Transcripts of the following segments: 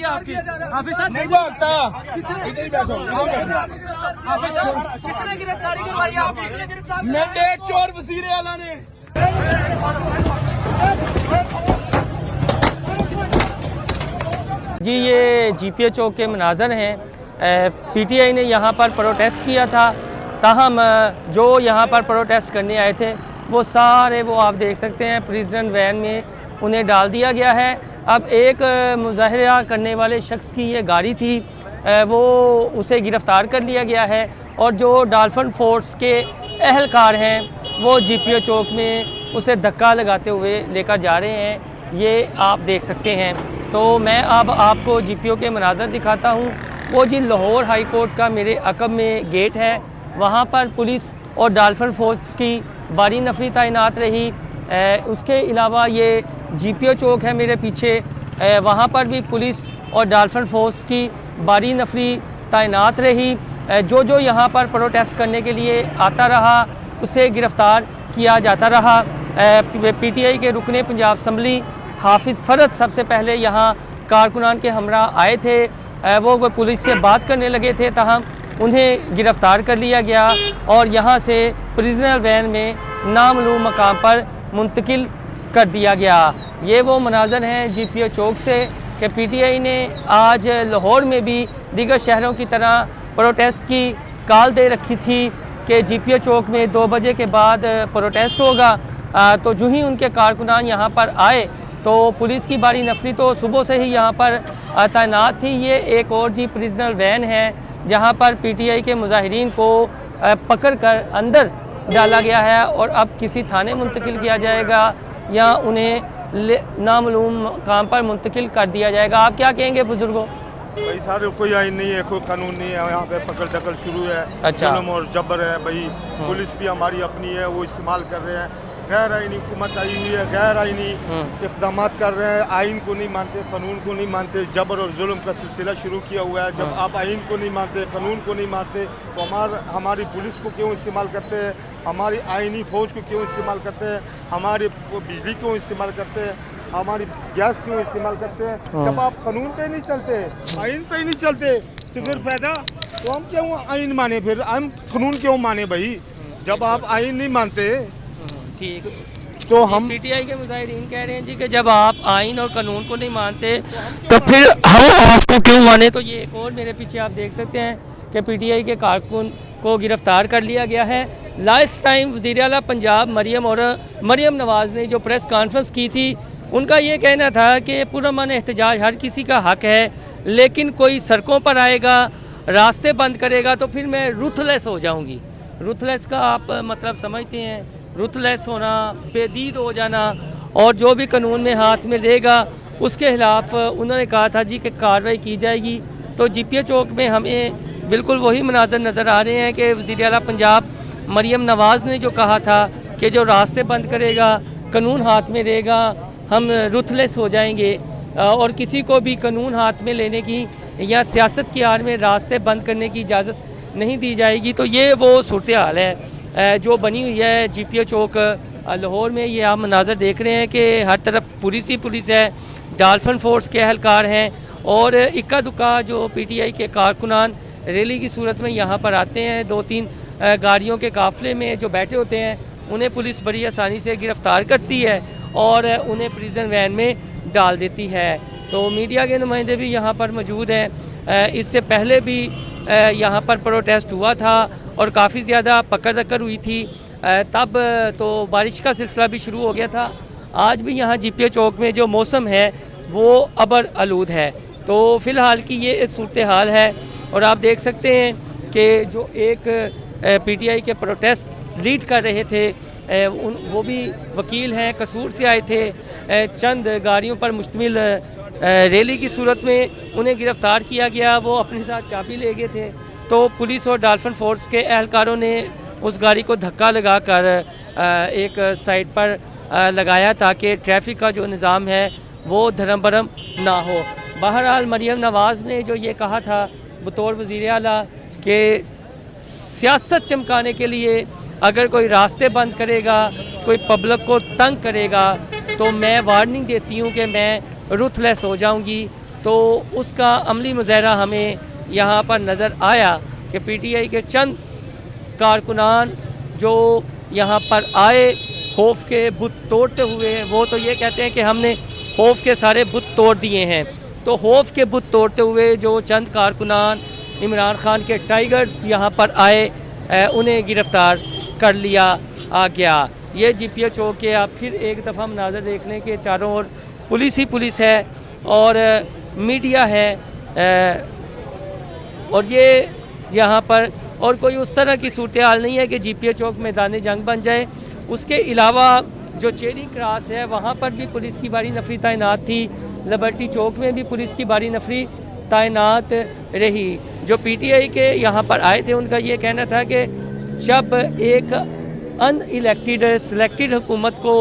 है आपकी? हाफिज साहब नहीं भागता, हाफिज साहब किसने गिरफ्तारी करवाई आपकी? मैंडेट चोर वजीर आला ने। जी ये जीपीओ चौक के मनाजर हैं। पीटीआई ने यहाँ पर प्रोटेस्ट किया था, ताहम जो यहाँ पर प्रोटेस्ट करने आए थे वो सारे वो आप देख सकते हैं प्रिजनर वैन में उन्हें डाल दिया गया है। अब एक मुजाहरा करने वाले शख्स की ये गाड़ी थी, वो उसे गिरफ़्तार कर लिया गया है और जो डॉल्फिन फोर्स के अहलकार हैं वो जीपीओ चौक में उसे धक्का लगाते हुए लेकर जा रहे हैं, ये आप देख सकते हैं। तो मैं अब आपको जीपीओ के मनाज़र दिखाता हूँ। वो जी लाहौर हाई कोर्ट का मेरे अकब में गेट है, वहाँ पर पुलिस और डॉल्फिन फोर्स की भारी नफरी तैनात रही। उसके अलावा ये जीपीओ चौक है मेरे पीछे, वहाँ पर भी पुलिस और डॉल्फिन फोर्स की भारी नफरी तैनात रही। जो यहाँ पर प्रोटेस्ट करने के लिए आता रहा उसे गिरफ़्तार किया जाता रहा। पीटीआई के रुकने पंजाब असम्बली हाफिज़ फ़रद सबसे पहले यहाँ कारकुनान के हमरा आए थे, वो पुलिस से बात करने लगे थे, ताहम उन्हें गिरफ़्तार कर लिया गया और यहाँ से प्रिजनर वैन में नामालूम मकाम पर मुंतकिल कर दिया गया। ये वो मनाज़र हैं जीपीओ चौक से कि पीटीआई ने आज लाहौर में भी दीगर शहरों की तरह प्रोटेस्ट की कॉल दे रखी थी कि जीपीओ चौक में 2 बजे के बाद प्रोटेस्ट होगा। तो जो ही उनके कारकुनान यहाँ पर आए तो पुलिस की भारी नफरी तो सुबह से ही यहाँ पर तैनात थी। ये एक और जी प्रिजनर वैन है जहाँ पर पीटीआई के मुजाहिरीन को पकड़ कर अंदर डाला गया है और अब किसी थाने मुंतकिल किया जाएगा या उन्हें नामालूम काम पर मुंतकिल कर दिया जाएगा। आप क्या कहेंगे बुजुर्गों? भाई सारे कोई आइन नहीं है, कोई कानून नहीं है, यहाँ पे पकड़ दखल शुरू है। अच्छा। जुल्म और जबर है भाई। पुलिस भी हमारी अपनी है, वो इस्तेमाल कर रहे हैं। गैर आइनी हुकूमत आई हुई है, गैर आइनी इक़दाम कर रहे हैं, आइन को नहीं मानते, कानून को नहीं मानते, जबर और जुल्म का सिलसिला शुरू किया हुआ है। जब आप आइन को नहीं मानते, कानून को नहीं मानते तो हमारी पुलिस को क्यों इस्तेमाल करते हैं, हमारी आइनी फ़ौज को क्यों इस्तेमाल करते हैं, हमारी बिजली क्यों इस्तेमाल करते हैं, हमारी गैस क्यों इस्तेमाल करते हैं? जब आप कानून पे नहीं चलते, आइन पे नहीं चलते तो फिर फ़ायदा? तो हम क्यों आइन माने, फिर हम कानून क्यों माने भाई? जब आप आइन नहीं मानते ठीक, तो हम पीटीआई के मुजाहिरीन कह रहे हैं जी कि जब आप आइन और कानून को नहीं मानते तो फिर हम आपको क्यों माने। तो ये एक और मेरे पीछे आप देख सकते हैं कि पीटीआई के कारकुन को गिरफ़्तार कर लिया गया है। लास्ट टाइम वज़ीर आला पंजाब मरियम नवाज़ ने जो प्रेस कॉन्फ्रेंस की थी, उनका ये कहना था कि पुरअमन एहतजाज हर किसी का हक है, लेकिन कोई सड़कों पर आएगा, रास्ते बंद करेगा तो फिर मैं रुथलेस हो जाऊँगी। रुथलेस का आप मतलब समझते हैं, रुथलेस होना, बेदीद हो जाना, और जो भी कानून में हाथ में लेगा उसके खिलाफ उन्होंने कहा था जी कि कार्रवाई की जाएगी। तो जीपीओ चौक में हमें बिल्कुल वही मनाज़र नज़र आ रहे हैं कि वज़ीर आला पंजाब मरियम नवाज़ ने जो कहा था कि जो रास्ते बंद करेगा, कानून हाथ में लेगा, हम रुथलेस हो जाएंगे और किसी को भी कानून हाथ में लेने की या सियासत की आड़ में रास्ते बंद करने की इजाज़त नहीं दी जाएगी। तो ये वो सूरत हाल है जो बनी हुई है जीपीओ चौक लाहौर में। ये आप मनाज़र देख रहे हैं कि हर तरफ पुलिस ही पुलिस है, डॉल्फिन फोर्स के अहलकार हैं और इक्का दुक्का जो पीटीआई के कारकुनान रैली की सूरत में यहाँ पर आते हैं। 2-3 गाड़ियों के काफ़िले में जो बैठे होते हैं उन्हें पुलिस बड़ी आसानी से गिरफ़्तार करती है और उन्हें प्रिजन वैन में डाल देती है। तो मीडिया के नुमाइंदे भी यहाँ पर मौजूद हैं। इससे पहले भी यहाँ पर प्रोटेस्ट हुआ था और काफ़ी ज़्यादा पकड़ दकड़ हुई थी, तब तो बारिश का सिलसिला भी शुरू हो गया था। आज भी यहाँ जीपीओ चौक में जो मौसम है वो अबर आलूद है। तो फ़िलहाल की ये सूरत हाल है और आप देख सकते हैं कि जो एक पीटीआई के प्रोटेस्ट लीड कर रहे थे वो भी वकील हैं, कसूर से आए थे। चंद गाड़ियों पर मुश्तमिल रैली की सूरत में उन्हें गिरफ़्तार किया गया, वो अपने साथ चाबी ले गए थे। तो पुलिस और डॉल्फिन फोर्स के एहलकारों ने उस गाड़ी को धक्का लगाकर एक साइड पर लगाया ताकि ट्रैफिक का जो निज़ाम है वो धर्म भरम ना हो। बहरहाल मरियम नवाज़ ने जो ये कहा था बतौर वज़ीर आला कि सियासत चमकाने के लिए अगर कोई रास्ते बंद करेगा, कोई पब्लिक को तंग करेगा तो मैं वार्निंग देती हूँ कि मैं रुथलेस हो जाऊँगी। तो उसका अमली मुज़ाहरा हमें यहाँ पर नज़र आया कि PTI के चंद कारकुनान जो यहाँ पर आए खौफ के बुत तोड़ते हुए, वो तो ये कहते हैं कि हमने खौफ के सारे बुत तोड़ दिए हैं। तो खौफ के बुत तोड़ते हुए जो चंद कारकुनान इमरान खान के टाइगर्स यहाँ पर आए, उन्हें गिरफ़्तार कर लिया गया। ये GPO चौक के आप फिर एक दफ़ा मनाज़र देख लें कि चारों ओर पुलिस ही पुलिस है और मीडिया है, और ये यहाँ पर और कोई उस तरह की सूरत हाल नहीं है कि GPO चौक मैदान जंग बन जाए। उसके अलावा जो चेरिंग क्रॉस है वहाँ पर भी पुलिस की भारी नफरी तैनात थी, लिबर्टी चौक में भी पुलिस की भारी नफरी तैनात रही। जो PTI के यहाँ पर आए थे उनका ये कहना था कि जब एक अनइलेक्टेड सिलेक्टेड हुकूमत को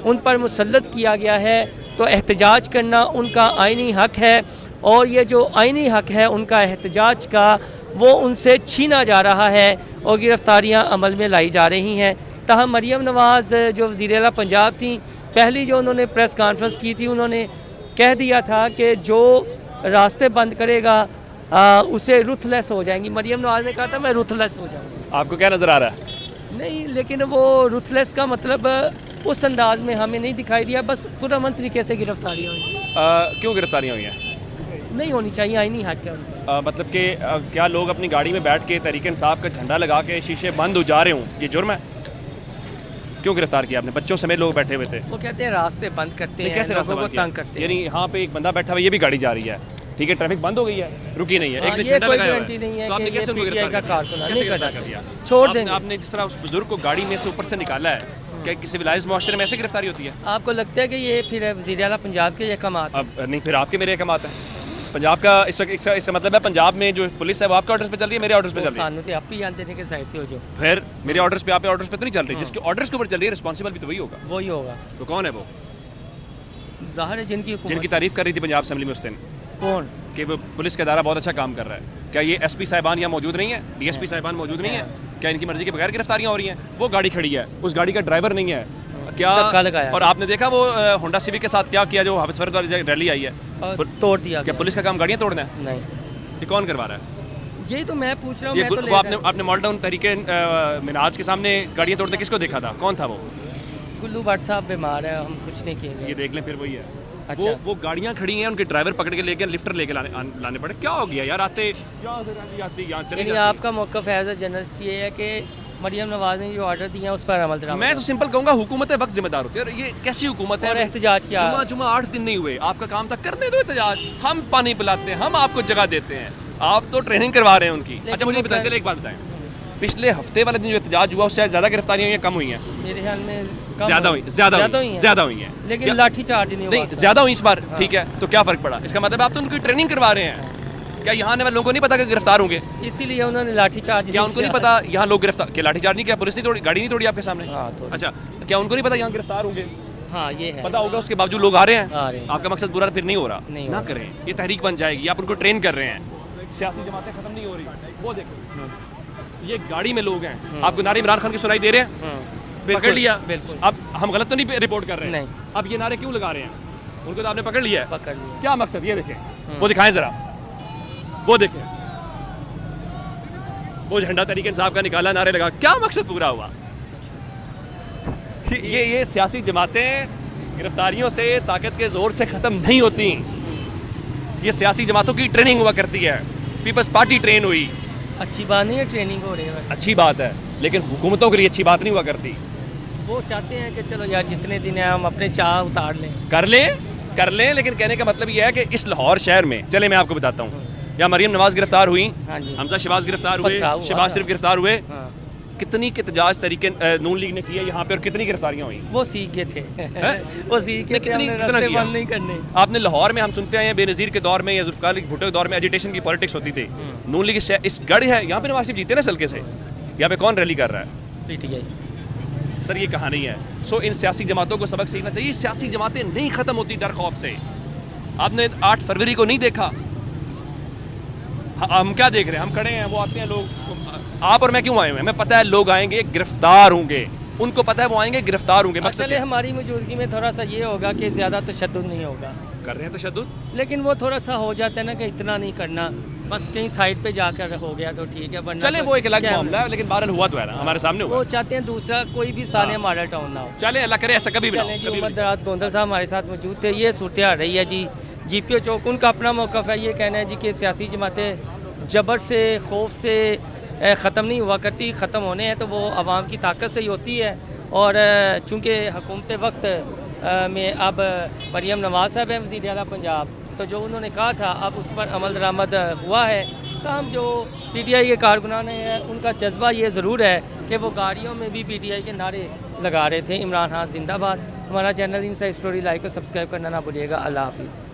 उन पर मुसल्लत किया गया है तो एहतजाज करना उनका आइनी हक है, और ये जो आइनी हक है उनका एहतजाज का वो उनसे छीना जा रहा है और गिरफ़्तारियाँ अमल में लाई जा रही हैं। तहम मरीम नवाज़ जो वज़ीर आला पंजाब थी, पहली जो उन्होंने प्रेस कॉन्फ्रेंस की थी उन्होंने कह दिया था कि जो रास्ते बंद करेगा उसे रुथलेस हो जाएंगी। मरीम नवाज़ ने कहा था मैं रुथलेस हो जाऊँगी। आपको क्या नज़र आ रहा है? नहीं, लेकिन वो रुथलेस का मतलब उस अंदाज में हमें नहीं दिखाई दिया, बस पुरअमन तरीके से गिरफ्तारियाँ हुई। क्यों गिरफ्तारियाँ हुई हैं? नहीं होनी चाहिए, आईनी हक है उनका। मतलब कि क्या लोग अपनी गाड़ी में बैठ के तहरीक इंसाफ का झंडा लगा के शीशे बंद हो जा रहे हों, ये जुर्म है? क्यों गिरफ्तार किया आपने? बच्चों समेत लोग बैठे हुए थे। वो कहते हैं रास्ते बंद करते हैं, कैसे रास्ते लोगों को तंग करते हैं। यानी यहाँ पे एक बंदा बैठा हुआ, ये भी गाड़ी जा रही है, ठीक है, ट्रैफिक बंद हो गई है, रुकी नहीं है, एक ने झंडा लगाया हुआ है, तो आपने कैसे उनको गिरफ्तार कर दिया? छोड़ देंगे। आपने जिस तरह उस बुजुर्ग को गाड़ी में से ऊपर से निकाला है, क्या किसी विलायत मुआशरे में ऐसे गिरफ्तारी होती है? आपको लगता है कि ये फिर वज़ीर आला पंजाब के अहकामात? अब नहीं, फिर आपके मेरे अहकामात हैं। पंजाब का इस वक्त इसका मतलब है पंजाब में जो पुलिस है वो आपके ऑर्डर्स पे चल रही है, मेरे ऑर्डर्स पे चल रही है। सानू तो आप ही जानते थे कि साइड से हो जो फिर मेरे ऑर्डर्स पे, आपके ऑर्डर्स पे तो नहीं चल रही। जिसके ऑर्डर्स के ऊपर चल रही है रिस्पांसिबल भी तो वही होगा। वही होगा। तो कौन है वो? ज़ाहिर है जिनकी तारीफ कर रही थी पंजाब असेंबली में उस दिन कौन कि वो पुलिस का इदारा बहुत अच्छा काम कर रहा है। क्या ये SP साहिबान यहाँ मौजूद नहीं है? DSP साहिबान मौजूद नहीं है? क्या इनकी मर्जी के बगैर गिरफ्तारियाँ हो रही हैं? वो गाड़ी खड़ी है, उस गाड़ी का ड्राइवर नहीं है क्या? और आपने देखा वो होंडा सिविक के साथ क्या किया जो हाफिज फरीद वाली रैली आई है, तोड़ दिया। क्या पुलिस का काम गाड़ियाँ तोड़ना है? नहीं। ये कौन करवा रहा है? यही तो मैं पूछ रहा ये हूँ। आपने मॉडल तरीके मिनाज के सामने गाड़ियाँ तोड़ते किसको देखा था? कौन था वो? गुल्लू भट्ट साहब बीमार है, हम कुछ नहीं किए। ये देख लें, फिर वही है। अच्छा। वो गाड़ियाँ खड़ी हैं, उनके ड्राइवर पकड़ के लेके लिफ्टर लेके लाने पड़े। क्या हो गया यार? आते यहाँ चले। आपका मौक़िफ़ एज ए जर्नलिस्ट ये है कि मरीम नवाज ने जो ऑर्डर दिया उस पर अमल दरामद? मैं तो सिंपल कहूँगा हुकूमत वक्त जिम्मेदार होती है। ये कैसी हुकूमत है? और एहतजाज किया जुमा 8 दिन नहीं हुए, आपका काम था करने दो एहतजाज। हम पानी पिलाते हैं, हम आपको जगह देते हैं, आप तो ट्रेनिंग करवा रहे हैं उनकी। अच्छा मुझे बताएं, चले एक बात बताएं, पिछले हफ्ते वाले दिन जो एहतजाज हुआ उससे ज़्यादा गिरफ्तारियाँ हुई, कम हुई हैं? मेरे ख्याल में ज़्यादा हुई हैं, लेकिन लाठी चार्ज नहीं ज़्यादा हुई इस बार। ठीक है, तो क्या फ़र्क पड़ा? इसका मतलब आप तो उनकी ट्रेनिंग करवा रहे हैं। क्या यहाँ आने वाले लोगों को नहीं पता कि गिरफ्तार होंगे? इसीलिए उन्होंने लाठी चार्ज। क्या उनको नहीं पता यहाँ लोग गिरफ्तार? क्या लाठी चार्ज नहीं किया? पुलिस ने तोड़ी, गाड़ी नहीं तोड़ी आपके सामने? अच्छा, क्या उनको नहीं पता यहाँ गिरफ्तार होंगे? हाँ, ये है। पता होगा, उसके बावजूद लोग आ रहे हैं। आपका मकसद बुरा फिर नहीं हो रहा? नहीं ना करें, ये तहरीक बन जाएगी। आप उनको ट्रेन कर रहे हैं, सियासी जमातें खत्म नहीं हो रही। वो देखो, ये गाड़ी में लोग हैं, आपको नारे इमरान खान की सुनाई दे रहे हैं? पकड़ लिया। अब हम गलत तो नहीं रिपोर्ट कर रहे हैं? अब ये नारे क्यों लगा रहे हैं? उनको तो आपने पकड़ लिया है। क्या मकसद? ये देखें, वो दिखाएं जरा, वो देखें, वो झंडा तहरीक इंसाफ का निकाला, नारे लगा, क्या मकसद पूरा हुआ? ये सियासी जमातें गिरफ्तारियों से, ताकत के जोर से ख़त्म नहीं होती। ये सियासी जमातों की ट्रेनिंग हुआ करती है। पीपल्स पार्टी ट्रेन हुई, अच्छी बात नहीं है, ट्रेनिंग हो रही है, अच्छी बात है, लेकिन हुकूमतों के लिए अच्छी बात नहीं हुआ करती। वो चाहते हैं कि चलो यार जितने दिन है हम अपने चाह उतार लें। कर लें, लेकिन कहने का मतलब ये है कि इस लाहौर शहर में, चले मैं आपको बताता हूँ, या मरीम नवाज गिरफ्तार हुई, हमजा शहबाज गिरफ्तार हुए, शहबाज शरीफ गिरफ्तार हुए, कितनी एहतजाज तरीके नून लीग ने किया यहाँ पे, और कितनी गिरफ्तारियाँ हुई? वो सीख गए थे वो सीख के कितना बंद नहीं करने। आपने लाहौर में, हम सुनते हैं बेनज़ीर के दौर में या जुल्फ़िकार अली भुट्टो के दौर में एजिटेशन की पॉलिटिक्स होती थी। नून लीग इस गढ़ है, यहाँ पे नवाज शरीफ जीते ना सल्के से, यहाँ पे कौन रैली कर रहा है? PTI। सर ये कहानी है। सो इन सियासी जमातों को सबक सीखना चाहिए। सियासी जमातें नहीं ख़त्म होती डर खौफ से। आपने 8 फरवरी को नहीं देखा? हम क्या देख रहे हैं? हम खड़े हैं, वो आते हैं लोग। आप और मैं क्यों आए हुए हैं? हमें पता है लोग आएंगे, गिरफ्तार होंगे, उनको पता है वो आएंगे, गिरफ्तार होंगे। चले हमारी मौजूदगी में थोड़ा सा ये होगा कि ज़्यादा तशद्दुद नहीं होगा। कर रहे हैं तशद्दुद। लेकिन वो थोड़ा सा हो जाता है ना कि इतना नहीं करना, बस कहीं साइड पे जाकर हो गया तो ठीक है, वरना चले तो वो एक अलग क्या- मामला है, लेकिन बहरहाल हुआ तो है ना, हमारे सामने हुआ। वो चाहते हैं दूसरा कोई भी सानिया मॉडल टाउन ना हो। चले अल्लाह करे ऐसा कभी भी ना हो, चलें जी, कभी भी। उमर दराज गोंदल साहब हमारे साथ मौजूद थे। ये सूरत हाल रही है जी GPO चौक, उनका अपना मौक़िफ़ है। ये कहना है जी कि सियासी जमातें जबर से खौफ से ख़त्म नहीं हुआ करती, ख़त्म होने हैं तो वो आवाम की ताकत से ही होती है। और चूँकि हुकूमत वक्त में अब मरीम नवाज़ साहब हैं वज़ीर आला पंजाब, तो जो उन्होंने कहा था अब उस पर अमल दरामद हुआ है। तमाम जो PTI के कारकुनान हैं उनका जज्बा ये ज़रूर है कि वो गाड़ियों में भी PTI के नारे लगा रहे थे, इमरान खान जिंदाबाद। हमारा चैनल इनसाइड स्टोरी लाइक और सब्सक्राइब करना ना भूलिएगा। अल्लाह हाफिज़।